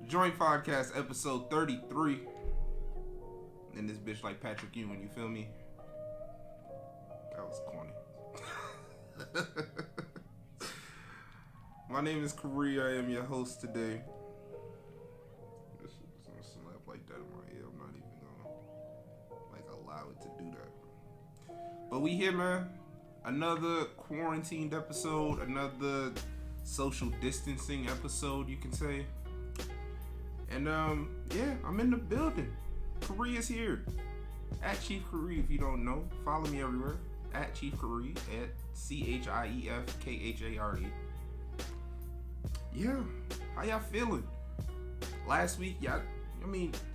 Joint Podcast episode 33. And this bitch like Patrick Ewing, you feel me? That was corny. My name is Khare. I am your host today. This shit's gonna slap like that in my ear. I'm not even gonna allow it to do that. But we here, man. Another quarantined episode, another social distancing episode, you can say. And yeah, I'm in the building. Khare is here. At Chief Khare, if you don't know. Follow me everywhere. At Chief Khare, at ChiefKhare. Yeah, how y'all feeling? Last week, y'all,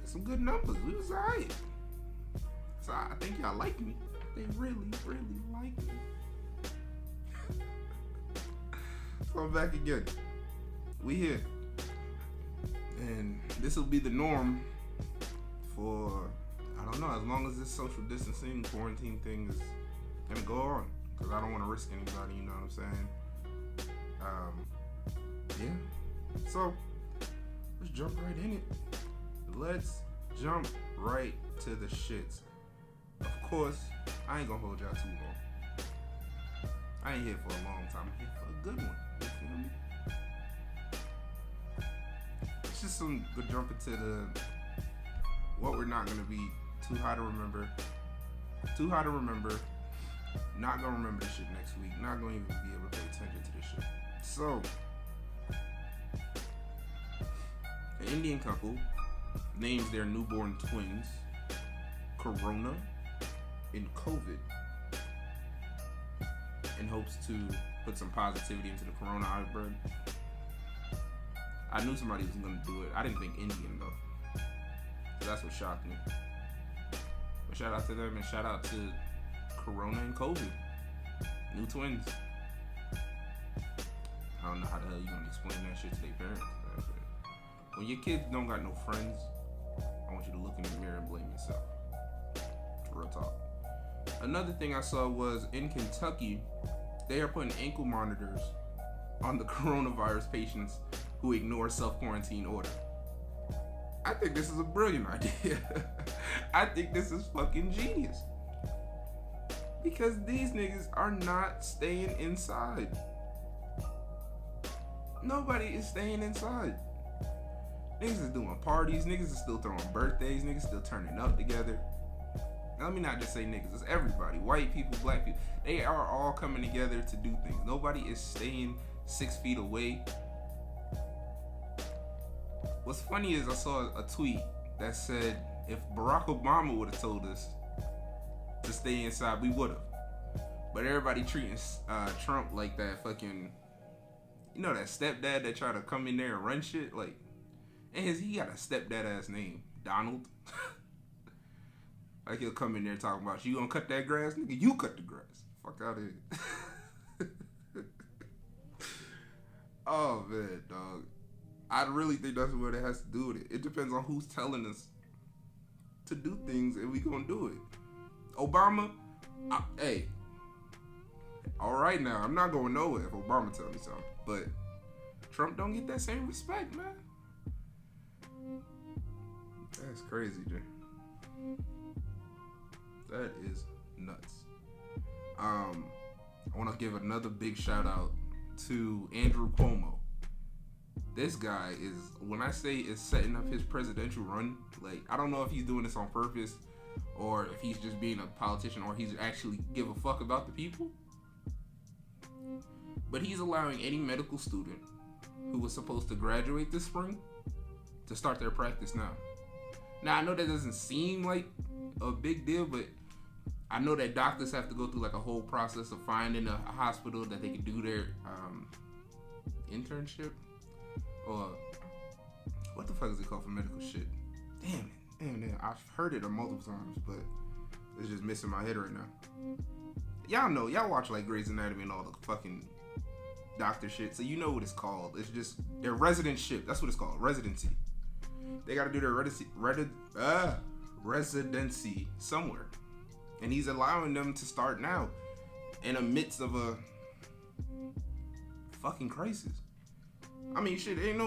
some good numbers. We was alright. So I think y'all like me. They really, really like me. So I'm back again. We here. And this will be the norm for, I don't know, as long as this social distancing quarantine thing is gonna go on. Because I don't want to risk anybody, you know what I'm saying? Yeah. So, let's jump right in it. Let's jump right to the shits. Of course, I ain't gonna hold y'all too long. I ain't here for a long time. I'm here for a good one. You feel me? It's just some good jump into what we're not gonna be too high to remember. Too high to remember. Not gonna remember this shit next week. Not gonna even be able to pay attention to this shit. So, an Indian couple names their newborn twins Corona and COVID in hopes to put some positivity into the Corona outbreak. I knew somebody was gonna do it. I didn't think Indian though. So that's what shocked me. But shout out to them and shout out to Corona and COVID. New twins. I don't know how the hell you gonna explain that shit to their parents. When your kids don't got no friends, I want you to look in the mirror and blame yourself. Real talk. Another thing I saw was in Kentucky, they are putting ankle monitors on the coronavirus patients who ignore self-quarantine order. I think this is a brilliant idea. I think this is fucking genius. Because these niggas are not staying inside. Nobody is staying inside. Niggas is doing parties, niggas is still throwing birthdays, niggas still turning up together. Now, let me not just say niggas, it's everybody. White people, black people. They are all coming together to do things. Nobody is staying 6 feet away. What's funny is I saw a tweet that said if Barack Obama would have told us to stay inside, we would have. But everybody treating Trump like that fucking, that stepdad that try to come in there and run shit. Like, and he got a stepdad ass name, Donald. Like he'll come in there talking about, you gonna cut that grass? Nigga, you cut the grass. Fuck out of here. Oh man, dog. I really think that's what it has to do with it. It depends on who's telling us to do things and we gonna do it. Obama, hey, all right now, I'm not going nowhere if Obama tell me something. But Trump don't get that same respect, man. That's crazy, Jay. That is nuts. I want to give another big shout out to Andrew Cuomo. This guy is, when I say is setting up his presidential run, like, I don't know if he's doing this on purpose or if he's just being a politician or he's actually give a fuck about the people. But he's allowing any medical student who was supposed to graduate this spring to start their practice now. Now, I know that doesn't seem like a big deal, but I know that doctors have to go through like a whole process of finding a hospital that they can do their internship. Or what the fuck is it called for medical shit? Damn it. I've heard it multiple times, but it's just missing my head right now. Y'all know, y'all watch like Grey's Anatomy and all the fucking doctor shit, so you know what it's called. It's just their residentship. That's what it's called, residency. They got to do their residency somewhere, and he's allowing them to start now in the midst of a fucking crisis. I mean, shit, ain't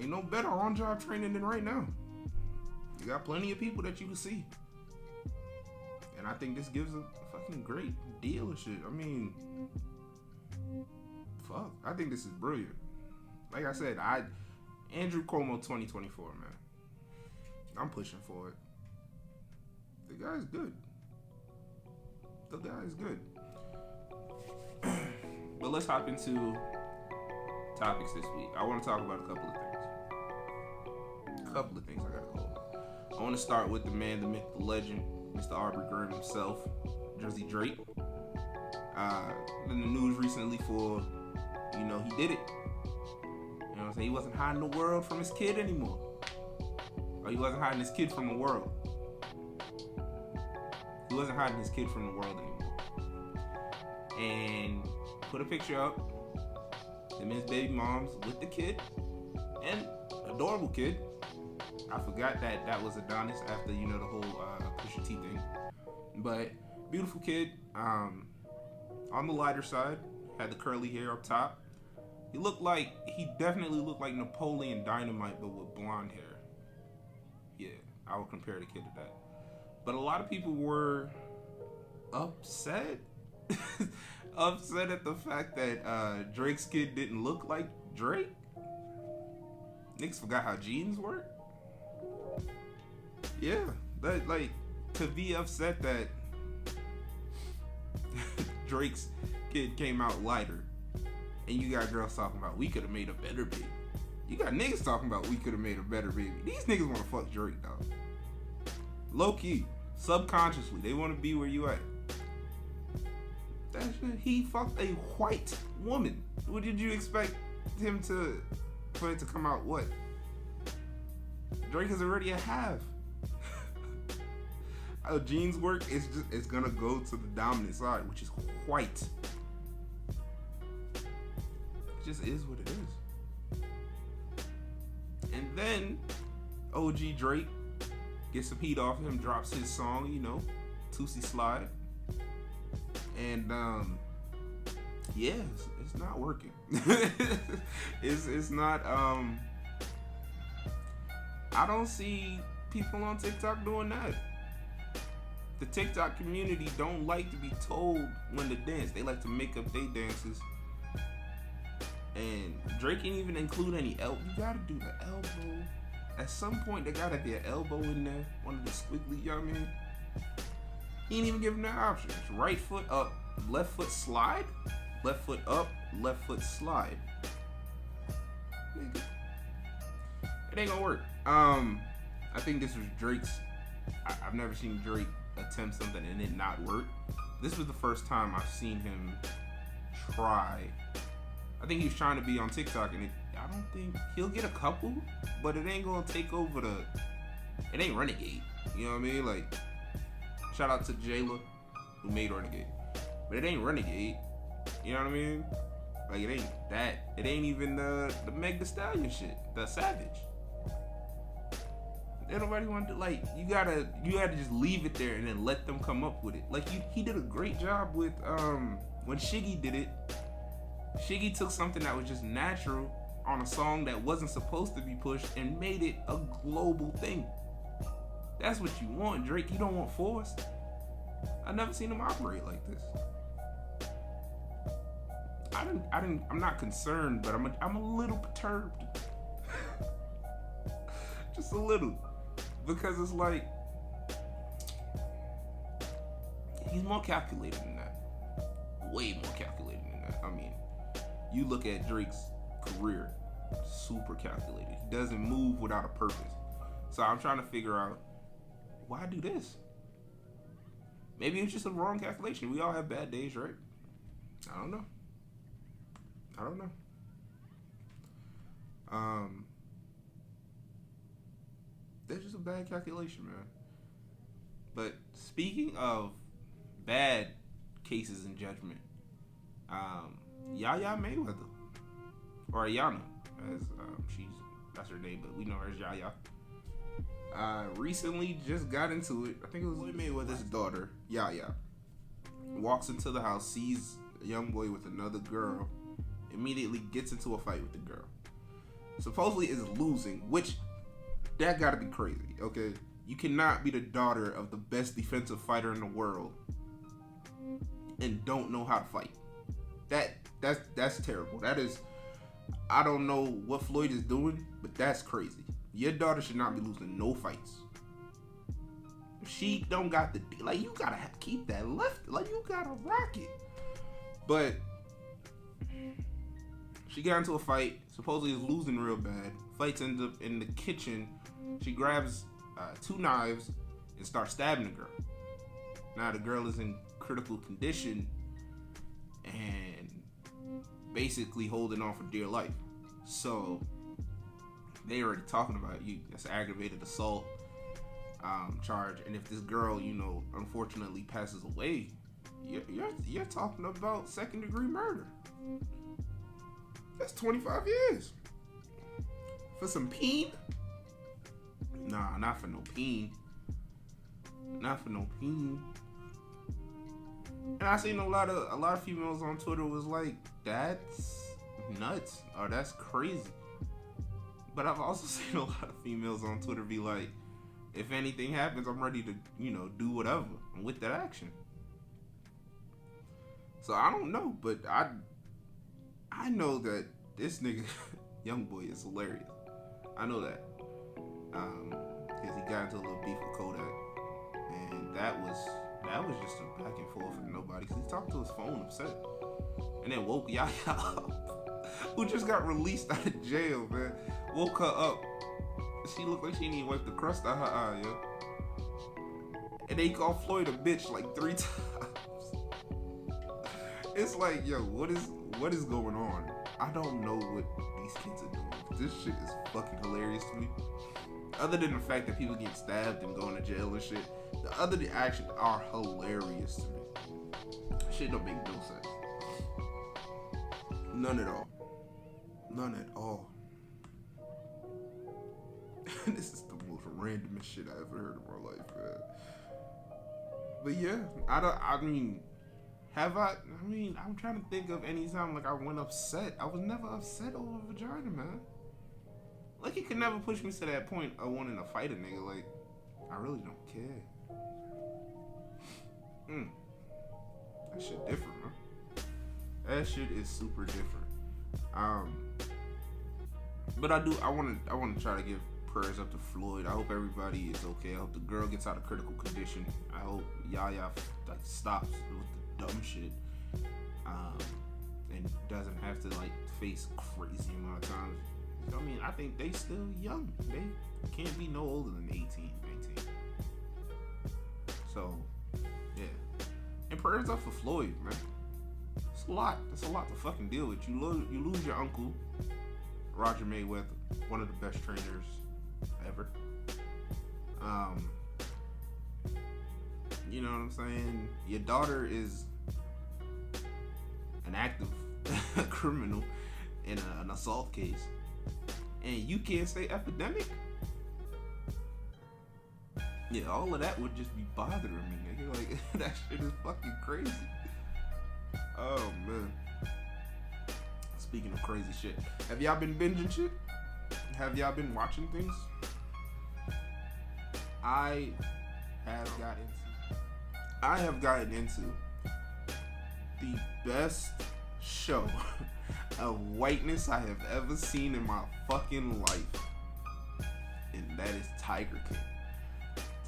Ain't no better on-job training than right now. You got plenty of people that you can see. And I think this gives a fucking great deal of shit. I mean, fuck. I think this is brilliant. Like I said, Andrew Cuomo 2024, man. I'm pushing for it. The guy's good. The guy is good. But let's hop into topics this week. I want to talk about a couple of things I gotta go over. I want to start with the man, the myth, the legend, Mr. Aubrey Graham himself, Jersey Drake. In the news recently for, he did it. You know what I'm saying? He wasn't hiding the world from his kid anymore. Or he wasn't hiding his kid from the world. He wasn't hiding his kid from the world anymore. And put a picture up. Him and his baby moms with the kid. And adorable kid. I forgot that was Adonis after, the whole Pusha T thing. But beautiful kid. On the lighter side. Had the curly hair up top. He definitely looked like Napoleon Dynamite, but with blonde hair. Yeah, I would compare the kid to that. But a lot of people were upset. Upset at the fact that Drake's kid didn't look like Drake. Niggas forgot how genes work. Yeah, to be upset that Drake's kid came out lighter. And you got girls talking about, we could have made a better baby. You got niggas talking about, we could have made a better baby. These niggas want to fuck Drake, dog. Low key, subconsciously, they want to be where you at. That shit, he fucked a white woman. What did you expect him for it to come out what? Drake is already a half. How genes work, it's gonna go to the dominant side, which is white. It just is what it is. And then OG Drake gets some heat off him, drops his song, Tootsie Slide. And it's not working. it's not I don't see people on TikTok doing that. The TikTok community don't like to be told when to dance. They like to make up their dances. And Drake ain't even include any elbow. You gotta do the elbow. At some point, there gotta be an elbow in there. One of the squiggly, He ain't even giving that option. It's right foot up, left foot slide. Left foot up, left foot slide. Nigga. It ain't gonna work. I think this was Drake's. I've never seen Drake attempt something and it not work. This was the first time I've seen him try. I think he was trying to be on TikTok, and I don't think he'll get a couple, but it ain't gonna take over it ain't Renegade. You know what I mean? Like, shout out to Jayla who made Renegade, but it ain't Renegade. You know what I mean? Like, it ain't that. It ain't even the Meg Thee Stallion shit, the Savage. Ain't nobody want to, like, you gotta just leave it there and then let them come up with it. Like, he did a great job with when Shiggy did it. Shiggy took something that was just natural on a song that wasn't supposed to be pushed and made it a global thing. That's what you want, Drake. You don't want forced. I've never seen him operate like this. I'm not concerned, but I'm a little perturbed. Just a little. Because it's like, he's more calculated than that. Way more calculated than that. I mean, you look at Drake's career, super calculated. He doesn't move without a purpose. So I'm trying to figure out, why do this? Maybe it's just a wrong calculation. We all have bad days, right? I don't know. That's just a bad calculation, man. But speaking of bad cases in judgment, Yaya Mayweather, or Ayana, as that's her name, but we know her as Yaya. Recently just got into it. I think it was Mayweather's daughter, Yaya, walks into the house, sees a young boy with another girl, immediately gets into a fight with the girl. supposedly is losing, which that gotta be crazy, okay? You cannot be the daughter of the best defensive fighter in the world and don't know how to fight. That's terrible. That is, I don't know what Floyd is doing, but that's crazy. Your daughter should not be losing no fights. She don't got the, like, you gotta keep that left, like, you gotta rock it. But she got into a fight, supposedly is losing real bad. Fights ends up in the kitchen. She grabs 2 knives and starts stabbing the girl. Now the girl is in critical condition and basically holding on for dear life. So they already talking about you. That's aggravated assault charge. And if this girl, unfortunately passes away, you're talking about 2nd-degree murder. That's 25 years for some peen. Nah, not for no peen. Not for no peen. And I seen a lot of females on Twitter was like, that's nuts, or that's crazy. But I've also seen a lot of females on Twitter be like, if anything happens, I'm ready to, do whatever. I'm with that action. So I don't know, but I know that this nigga, young boy, is hilarious. I know that. Because he got into a little beef with Kodak. And that was just a back and forth with nobody. Because he talked to his phone upset. And then woke Yaya up, who just got released out of jail, man. Woke her up. She looked like she didn't even wipe the crust out her eye, yo. And they called Floyd a bitch like 3 times. It's like, yo, what is going on? I don't know what these kids are doing. This shit is fucking hilarious to me. Other than the fact that people get stabbed and going to jail and shit, the actions are hilarious to me. Shit don't make no sense. None at all. None at all. This is the most randomest shit I ever heard in my life, man. But yeah, I'm trying to think of any time like I went upset. I was never upset over a vagina, man. Like, he could never push me to that point of wanting to fight a nigga. Like, I really don't care. That shit different, man. That shit is super different. But I want to try to give prayers up to Floyd. I hope everybody is okay. I hope the girl gets out of critical condition. I hope Yaya stops with the dumb shit, and doesn't have to face crazy amount of times. I mean, I think they still young. They can't be no older than 18, 19. So, yeah. And prayers up for Floyd, man. It's a lot. That's a lot to fucking deal with. You lose your uncle, Roger Mayweather, one of the best trainers ever. You know what I'm saying? Your daughter is an active criminal in an assault case. And you can't say epidemic? Yeah, all of that would just be bothering me, nigga. Like, that shit is fucking crazy. Oh, man. Speaking of crazy shit, have y'all been binging shit? Have y'all been watching things? I have gotten into the best show of whiteness I have ever seen in my fucking life, and that is Tiger King.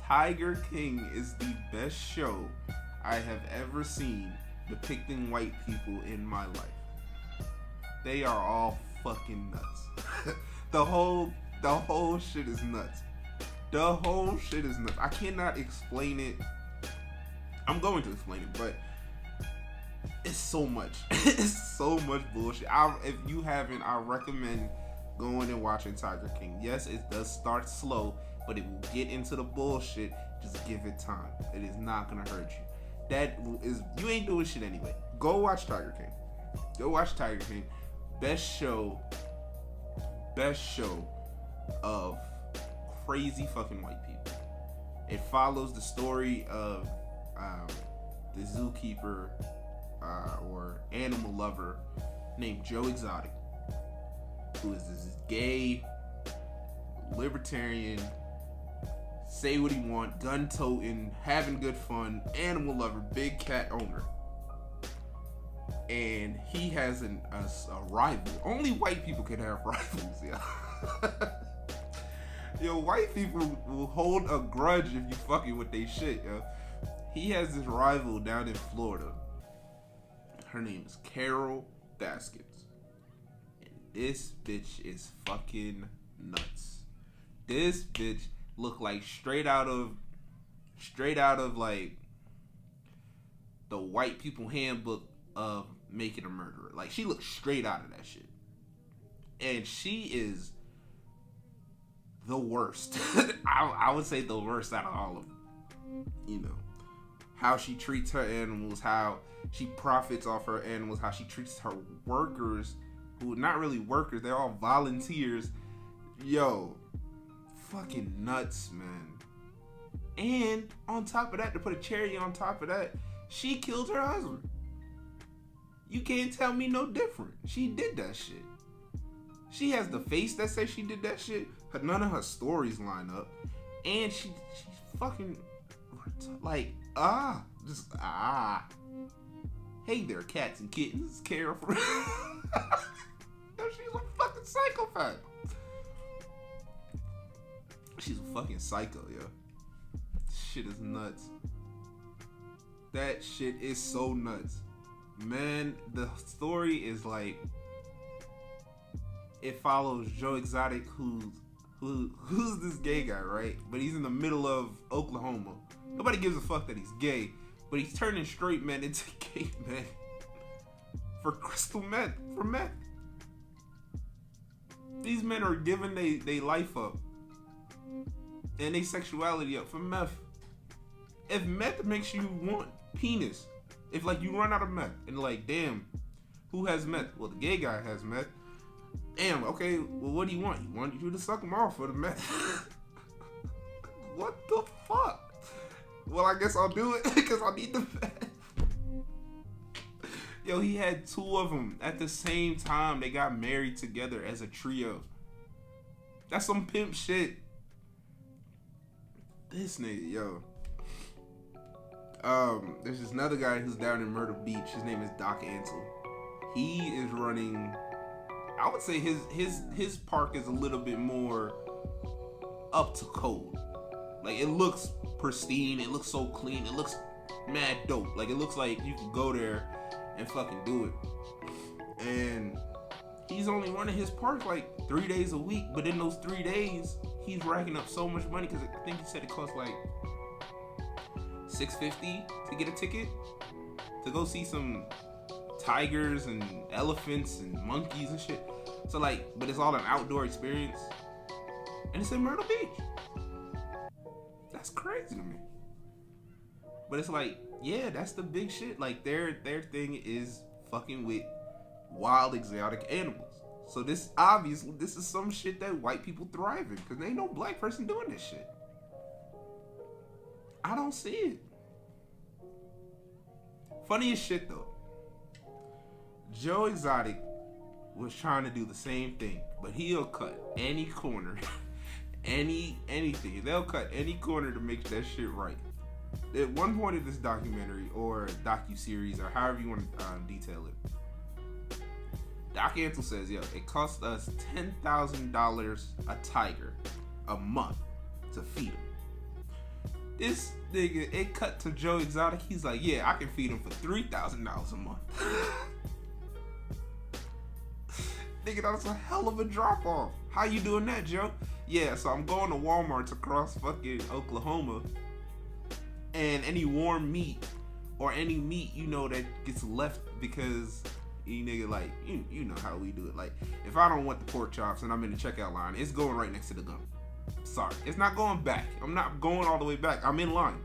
Tiger King is the best show I have ever seen depicting white people in my life. They are all fucking nuts. The whole shit is nuts. The whole shit is nuts. I cannot explain it. I'm going to explain it, but it's so much. It's so much bullshit. If you haven't, I recommend going and watching Tiger King. Yes, it does start slow, but it will get into the bullshit. Just give it time. It is not gonna hurt you. You ain't doing shit anyway. Go watch Tiger King. Go watch Tiger King. Best show of crazy fucking white people. It follows the story of the zookeeper or animal lover named Joe Exotic. who is this gay, libertarian, say what he want, gun toting, having good fun, animal lover, big cat owner. And he has a rival. Only white people can have rivals, yeah. Yo, white people will hold a grudge if you fucking with they shit, yo. He has this rival down in Florida. Her name is Carol Baskets. And this bitch is fucking nuts. This bitch look like straight out of like the white people handbook of making a murderer. Like, she looks straight out of that shit. And she is the worst. I would say the worst out of all of them. You know, how she treats her animals, how she profits off her animals, how she treats her workers, who are not really workers, they're all volunteers. Yo, fucking nuts, man. And on top of that, to put a cherry on top of that, she killed her husband. You can't tell me no different. She did that shit. She has the face that says she did that shit. None of her stories line up. And she's fucking like, Hey there, cats and kittens. It's Khare from... Yo, she's a fucking psychopath. She's a fucking psycho, yo. Shit is nuts. That shit is so nuts. Man, the story is like, it follows Joe Exotic, who's this gay guy, right? But he's in the middle of Oklahoma. Nobody gives a fuck that he's gay, but he's turning straight men into gay men for crystal meth, for meth. These men are giving they life up and they sexuality up for meth. If meth makes you want penis, if like you run out of meth and like, damn, who has meth? Well, the gay guy has meth. Damn, okay, well, what do you want? You want you to suck him off for the meth. What the fuck? Well, I guess I'll do it because I need the meth. Yo, he had two of them at the same time. They got married together as a trio. That's some pimp shit. This nigga, yo. There's this another guy who's down in Myrtle Beach. His name is Doc Ansel. He is running. I would say his park is a little bit more up to code. Like, it looks pristine. It looks so clean. It looks mad dope. Like, it looks like you can go there and fucking do it. And he's only running his park like 3 days a week. But in those 3 days, he's racking up so much money because I think he said it costs like $650 to get a ticket to go see some tigers and elephants and monkeys and shit. So like, but it's all an outdoor experience, and it's in Myrtle Beach. That's crazy to me. But it's like, yeah, that's the big shit. Like, their thing is fucking with wild exotic animals. So this obviously, this is some shit that white people thrive in, because there ain't no black person doing this shit. I don't see it. Funny as shit though, Joe Exotic was trying to do the same thing, but he'll cut any corner, anything. They'll cut any corner to make that shit right. At one point in this documentary or docu-series or however you want to detail it, Doc Ansel says, yo, it costs us $10,000 a tiger a month to feed him. This nigga, it cut to Joe Exotic. He's like, yeah, I can feed him for $3,000 a month. Nigga, that's a hell of a drop off. How you doing that, Joe? Yeah, so I'm going to Walmart's across fucking Oklahoma, and any warm meat or any meat, you know, that gets left because you nigga, like, you know how we do it. Like, if I don't want the pork chops and I'm in the checkout line, it's going right next to the gun. Sorry, it's not going back. I'm not going all the way back. I'm in line.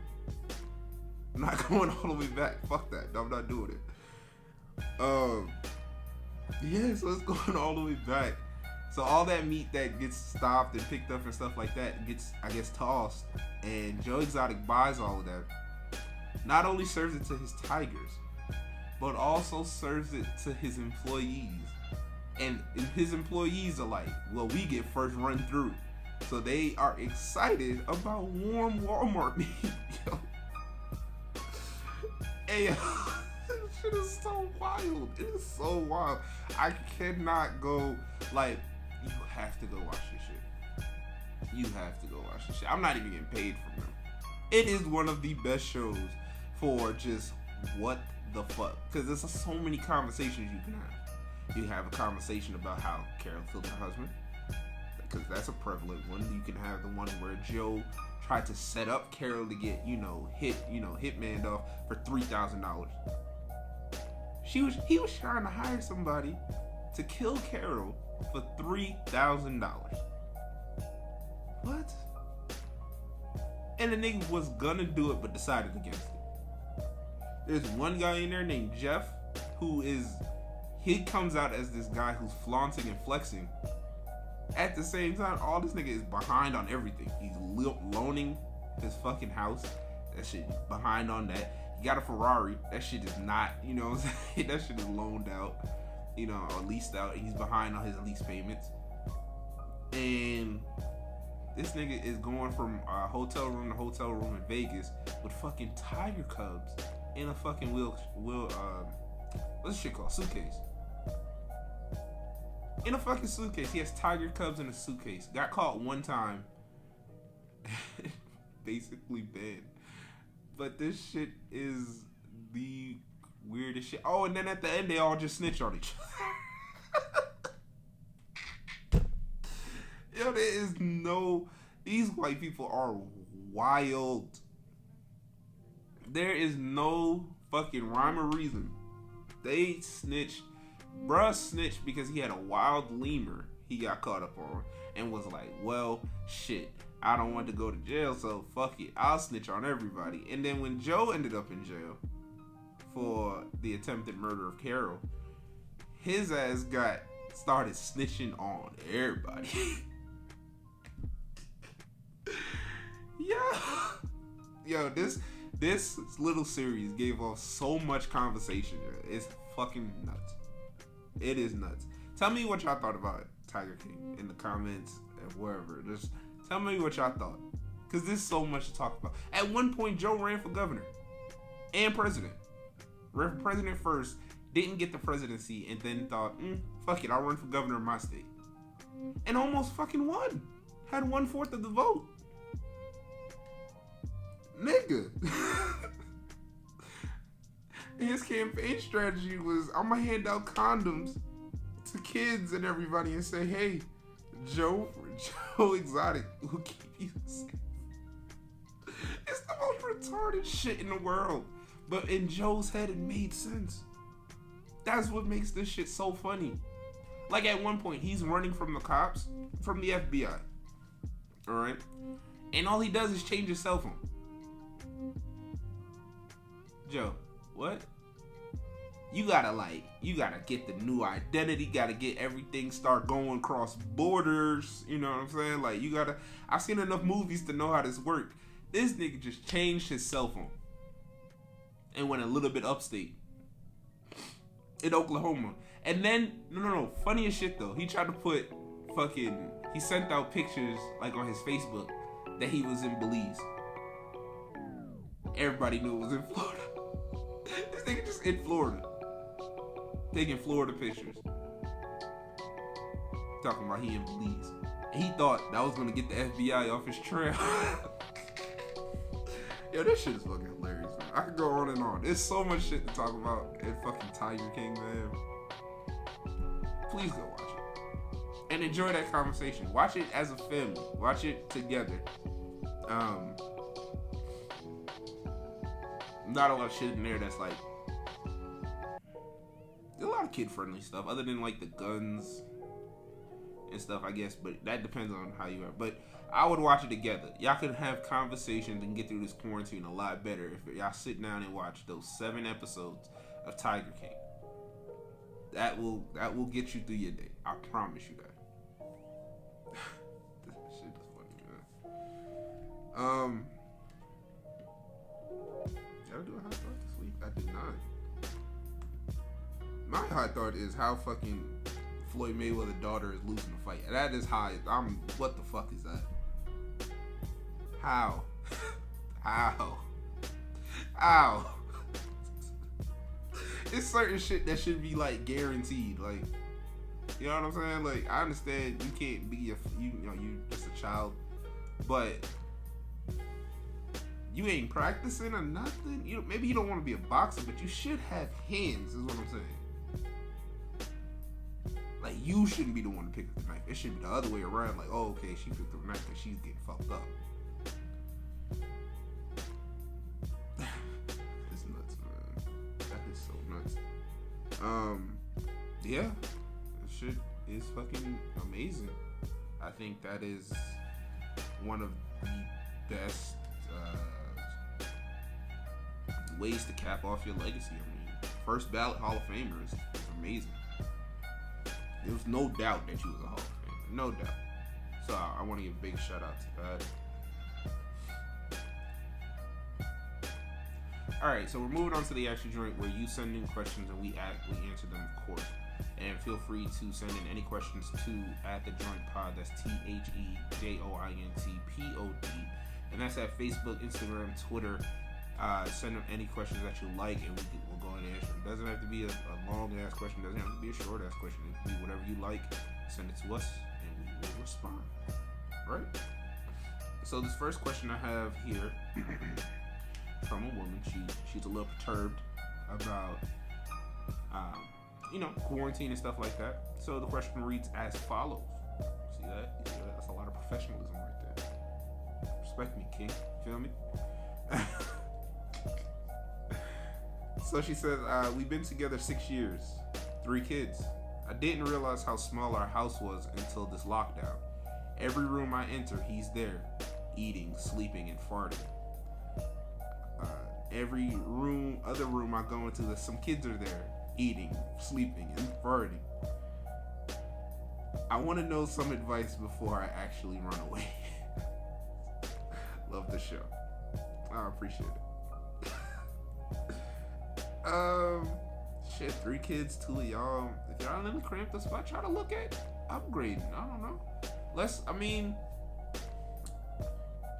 I'm not going all the way back. Fuck that. I'm not doing it. Yeah, so it's going all the way back. So all that meat that gets stopped and picked up and stuff like that gets, I guess, tossed. And Joe Exotic buys all of that. Not only serves it to his tigers, but also serves it to his employees. And his employees are like, well, we get first run through. So they are excited about warm Walmart meat. Yo. Hey, this shit is so wild. It is so wild. I cannot go, like, you have to go watch this shit. You have to go watch this shit. I'm not even getting paid from them. It is one of the best shows for just what the fuck. Because there's so many conversations you can have. You have a conversation about how Carol killed her husband. Because that's a prevalent one. You can have the one where Joe tried to set up Carol to get, hitmaned off for $3,000. He was trying to hire somebody to kill Carol for $3,000. What? And the nigga was gonna do it, but decided against it. There's one guy in there named Jeff, he comes out as this guy who's flaunting and flexing. At the same time, all this nigga is behind on everything. He's loaning his fucking house. That shit behind on that. He got a Ferrari. That shit is not, what I'm saying? That shit is loaned out, or leased out. He's behind on his lease payments. And this nigga is going from hotel room to hotel room in Vegas with fucking tiger cubs in a fucking what's this shit called? Suitcase. In a fucking suitcase. He has tiger cubs in a suitcase. Got caught one time. Basically banned. But this shit is the weirdest shit. Oh, and then at the end, they all just snitch on each other. Yo, there is no... These white people are wild. There is no fucking rhyme or reason. They snitched. Bruh snitched because he had a wild lemur he got caught up on and was like, well, shit, I don't want to go to jail, so fuck it, I'll snitch on everybody. And then when Joe ended up in jail for the attempted murder of Carol, his ass started snitching on everybody. Yo, this little series gave off so much conversation. It's fucking nuts. It is nuts. Tell me what y'all thought about Tiger King in the comments and wherever. Just tell me what y'all thought. Because there's so much to talk about. At one point, Joe ran for governor and president. Ran for president first, didn't get the presidency, and then thought, fuck it, I'll run for governor of my state. And almost fucking won. Had 1/4 of the vote. Nigga. His campaign strategy was, I'm gonna hand out condoms to kids and everybody and say, hey, Joe Exotic will keep you safe. It's the most retarded shit in the world. But in Joe's head, it made sense. That's what makes this shit so funny. Like at one point, he's running from the cops, from the FBI. Alright? And all he does is change his cell phone. Joe, what? You gotta get the new identity, gotta get everything, start going cross borders, you know what I'm saying? Like, I've seen enough movies to know how this works. This nigga just changed his cell phone and went a little bit upstate in Oklahoma. And then, no, funniest shit though, he tried to put he sent out pictures, like on his Facebook, that he was in Belize. Everybody knew it was in Florida. This nigga just in Florida. Taking Florida pictures. Talking about he in Belize. And he thought that was gonna get the FBI off his trail. Yo, this shit is fucking hilarious, man. I could go on and on. There's so much shit to talk about in fucking Tiger King, man. Please go watch it. And enjoy that conversation. Watch it as a family. Watch it together. Not a lot of shit in there that's like, there's a lot of kid-friendly stuff, other than like the guns and stuff, I guess, but that depends on how you are. But I would watch it together. Y'all can have conversations and get through this quarantine a lot better if y'all sit down and watch those 7 episodes of Tiger King. That will get you through your day. I promise you that. This shit is funny, man. Did I do a hot thought this week? I did not. My hot thought is how fucking Floyd Mayweather's daughter is losing the fight. That is high. What the fuck is that? How? How? How? It's certain shit that should be like guaranteed. Like, you know what I'm saying? Like, I understand you can't be you just a child, but you ain't practicing or nothing. Maybe you don't want to be a boxer, but you should have hands. Is what I'm saying. Like, you shouldn't be the one to pick up the knife. It should be the other way around. Like, oh, okay, she picked up the knife because she's getting fucked up. It's nuts, man. That is so nuts. Yeah, that shit is fucking amazing. I think that is one of the best ways to cap off your legacy. I mean, first ballot Hall of Famer is amazing. There was no doubt that you was a Hall of Famer. No doubt. So I want to give a big shout out to that. Alright, so we're moving on to the actual joint where you send in questions and we answer them, of course. And feel free to send in any questions to @thejointpod. That's TheJointPod. And that's at Facebook, Instagram, Twitter. Send them any questions that you like, and we'll go ahead and answer them. It doesn't have to be a long ass question. It doesn't have to be a short ass question. It can be whatever you like. Send it to us, and we will respond. Right? So this first question I have here from a woman. She's a little perturbed about quarantine and stuff like that. So the question reads as follows. See that? That's a lot of professionalism right there. Respect me, King. Feel me? So she says, we've been together 6 years, 3 kids. I didn't realize how small our house was until this lockdown. Every room I enter, he's there, eating, sleeping, and farting. Every other room I go into, some kids are there, eating, sleeping, and farting. I want to know some advice before I actually run away. Love the show. I appreciate it. Shit, 3 kids, 2 of y'all. If y'all in the cramped spot, try to look at upgrading. I don't know.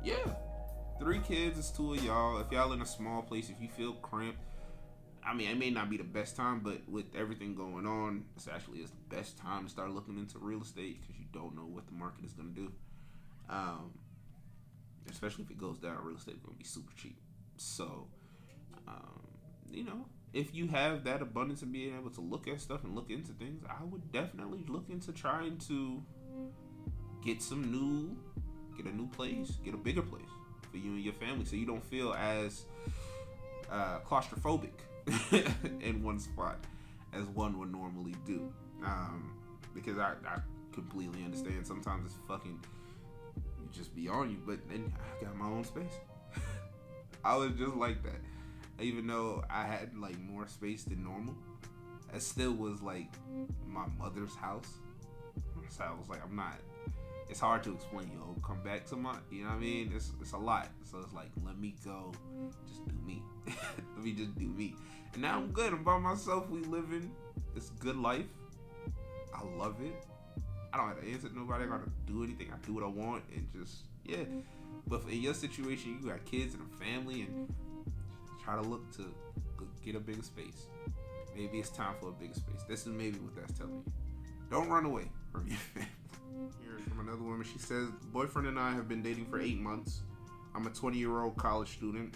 Yeah. 3 kids, it's 2 of y'all. If y'all in a small place, if you feel cramped, I mean, it may not be the best time, but with everything going on, it's actually the best time to start looking into real estate because you don't know what the market is going to do. Especially if it goes down, real estate is going to be super cheap. So, if you have that abundance of being able to look at stuff and look into things, I would definitely look into trying to get a new place, get a bigger place for you and your family, so you don't feel as claustrophobic in one spot as one would normally do. Because I completely understand sometimes it's fucking just be on you, but then I got my own space. I was just like that. Even though I had like more space than normal, it still was like my mother's house. So I was like, it's hard to explain, come back to you know what I mean? It's a lot. So it's like, let me go, just do me. Let me just do me. And now I'm good. I'm by myself. We living this good life. I love it. I don't have to answer to nobody. I gotta do anything. I do what I want and just, yeah. But in your situation, you got kids and a family and try to look to get a bigger space. Maybe it's time for a bigger space. This is maybe what that's telling you. Don't run away from your family. Here's from another woman. She says, boyfriend and I have been dating for 8 months. I'm a 20-year-old college student.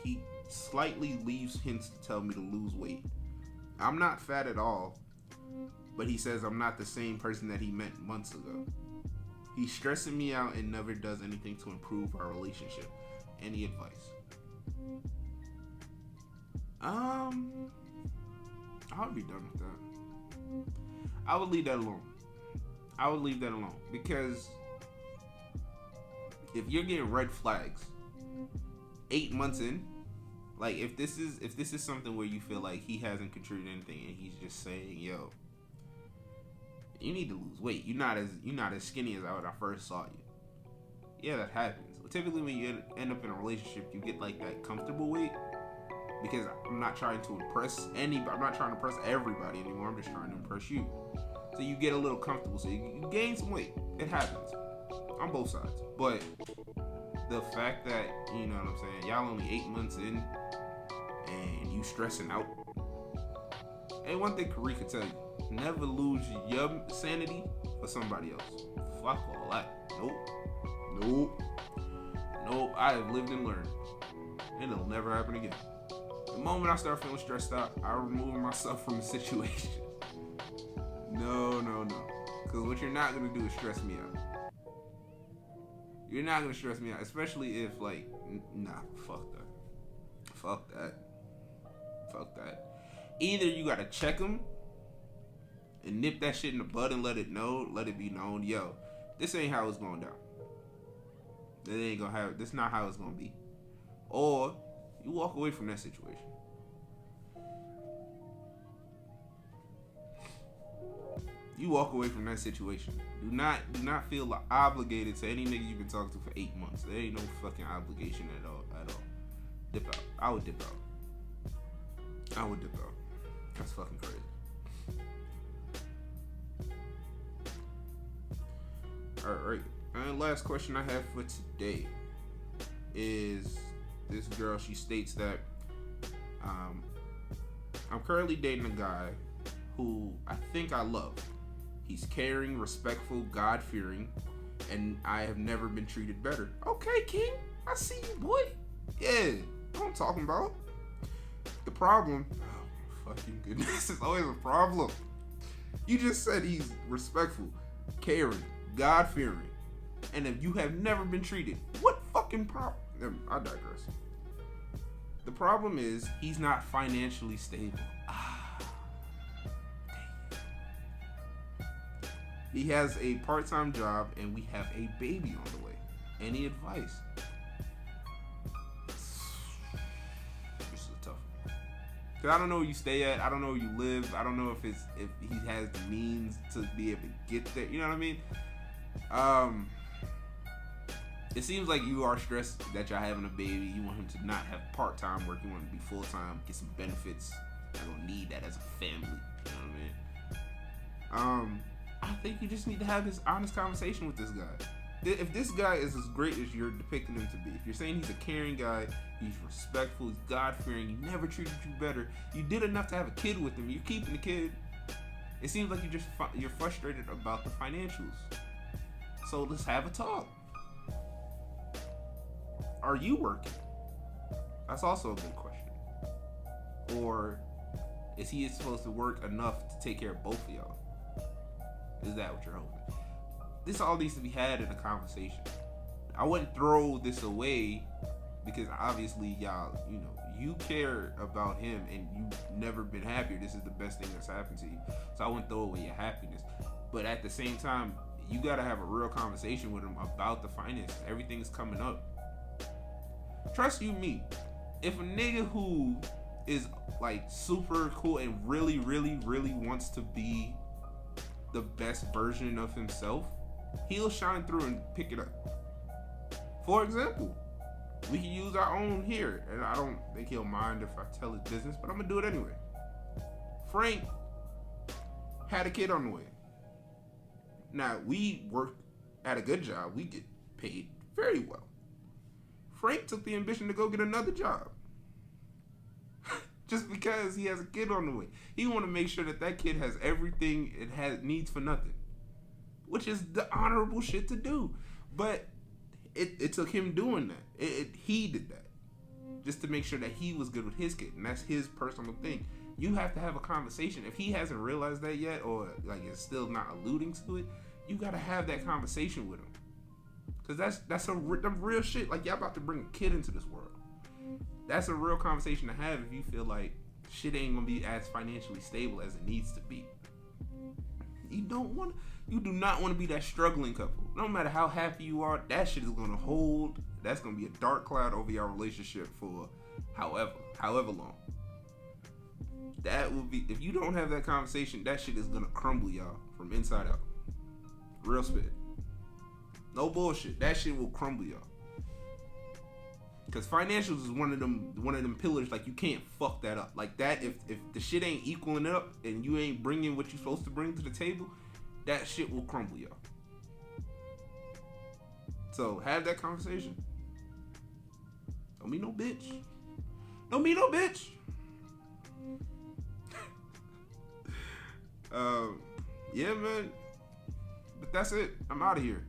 He slightly leaves hints to tell me to lose weight. I'm not fat at all, but he says I'm not the same person that he met months ago. He's stressing me out and never does anything to improve our relationship. Any advice? I would be done with that. I would leave that alone. Because if you're getting red flags 8 months in, like if this is something where you feel like he hasn't contributed anything and he's just saying, yo, you need to lose weight. You're not as skinny as I first saw you. Yeah, that happens. But typically when you end up in a relationship, you get like that comfortable weight. Because I'm not trying to impress anybody. I'm not trying to impress everybody anymore. I'm just trying to impress you. So you get a little comfortable. So you gain some weight. It happens on both sides. But the fact that, you know what I'm saying, y'all only 8 months in and you stressing out. And one thing Khare could tell you, never lose your sanity for somebody else. Fuck all that. Nope. I have lived and learned. And it'll never happen again. The moment I start feeling stressed out, I remove myself from the situation. No. Because what you're not going to do is stress me out. You're not going to stress me out. Especially if, like, nah, fuck that. Either you got to check them and nip that shit in the bud and let it be known, yo, this ain't how it's going down. This not how it's going to be. Or you walk away from that situation. Do not feel obligated to any nigga you've been talking to for 8 months. There ain't no fucking obligation at all. Dip out. I would dip out. That's fucking crazy. Alright. And last question I have for today is this girl. She states that I'm currently dating a guy who I think I love. He's caring, respectful, God-fearing, and I have never been treated better. Okay, King, I see you, boy. Yeah, what I'm talking about. The problem, oh my fucking goodness, it's always a problem. You just said he's respectful, caring, God-fearing, and if you have never been treated, what fucking problem? I digress. The problem is he's not financially stable. He has a part-time job and we have a baby on the way. Any advice? This is a tough one. Cause I don't know where you stay at. I don't know where you live. I don't know if he has the means to be able to get there. You know what I mean? It seems like you are stressed that y'all having a baby. You want him to not have part-time work. You want him to be full-time, get some benefits. I don't need that as a family. You know what I mean? I think you just need to have this honest conversation with this guy. If this guy is as great as you're depicting him to be, if you're saying he's a caring guy, he's respectful, he's God-fearing, he never treated you better, you did enough to have a kid with him, you're keeping the kid, it seems like you're frustrated about the financials. So let's have a talk. Are you working? That's also a good question. Or is he supposed to work enough to take care of both of y'all? Is that what you're hoping? This all needs to be had in a conversation. I wouldn't throw this away because obviously y'all, you know, you care about him and you've never been happier. This is the best thing that's happened to you. So I wouldn't throw away your happiness. But at the same time, you gotta have a real conversation with him about the finances. Everything's coming up. Trust you me, if a nigga who is like super cool and really wants to be the best version of himself, he'll shine through and pick it up. For example, we can use our own here, and I don't think he'll mind if I tell his business, but I'm gonna do it anyway. Frank had a kid on the way. Now, we work at a good job. We get paid very well. Frank took the ambition to go get another job. Just because he has a kid on the way. He want to make sure that kid has everything it needs for nothing. Which is the honorable shit to do. But it took him doing that. He did that. Just to make sure that he was good with his kid. And that's his personal thing. You have to have a conversation. If he hasn't realized that yet, or like is still not alluding to it, you got to have that conversation with him. Because that's some real shit. Like, y'all about to bring a kid into this world. That's a real conversation to have if you feel like shit ain't gonna be as financially stable as it needs to be. You do not want to be that struggling couple. No matter how happy you are, that shit is gonna hold. That's gonna be a dark cloud over your relationship for however long. That will be, if you don't have that conversation, that shit is gonna crumble y'all from inside out. Real spit. No bullshit. That shit will crumble y'all. Because financials is one of them pillars. Like, you can't fuck that up. Like that, if the shit ain't equaling up and you ain't bringing what you're supposed to bring to the table, that shit will crumble, y'all. So have that conversation. Don't be no bitch. Don't be no bitch. Yeah, man. But that's it. I'm out of here.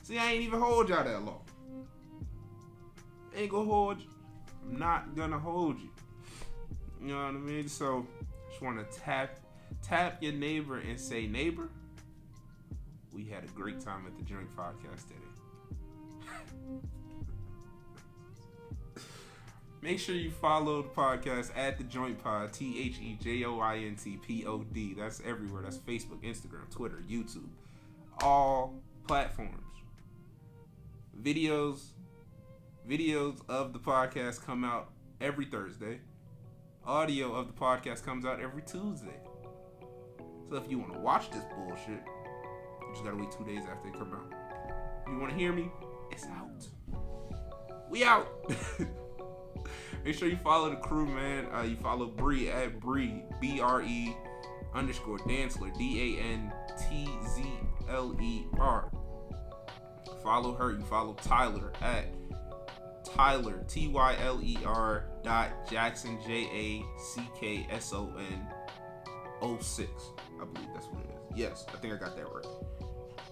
See, I ain't even hold y'all that long. Ain't gonna hold you. I'm not gonna hold you. You know what I mean? So, just want to tap your neighbor and say, neighbor, we had a great time at the Joint Podcast today. Make sure you follow the podcast at The Joint Pod, TheJointPod. That's everywhere. That's Facebook, Instagram, Twitter, YouTube. All platforms. Videos of the podcast come out every Thursday. Audio of the podcast comes out every Tuesday. So if you want to watch this bullshit, you just gotta wait 2 days after it come out. If you want to hear me, it's out. We out. Make sure you follow the crew, man. You follow Bree at Bree, BRE _Dantzler, DANTZLER. Follow her. You follow Tyler at Tyler, TYLER .Jackson, JACKSON 06. I believe that's what it is. Yes, I think I got that right.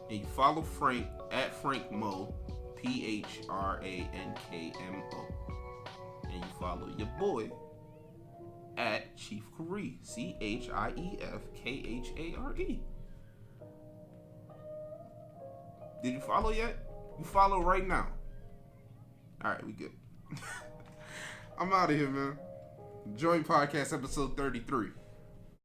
And you follow Frank at Frank Mo, PHRANKMO. And you follow your boy at Chief Khare, CHIEFKHARE. Did you follow yet? You follow right now. Alright, we good. I'm out of here, man. Joint Podcast episode 33.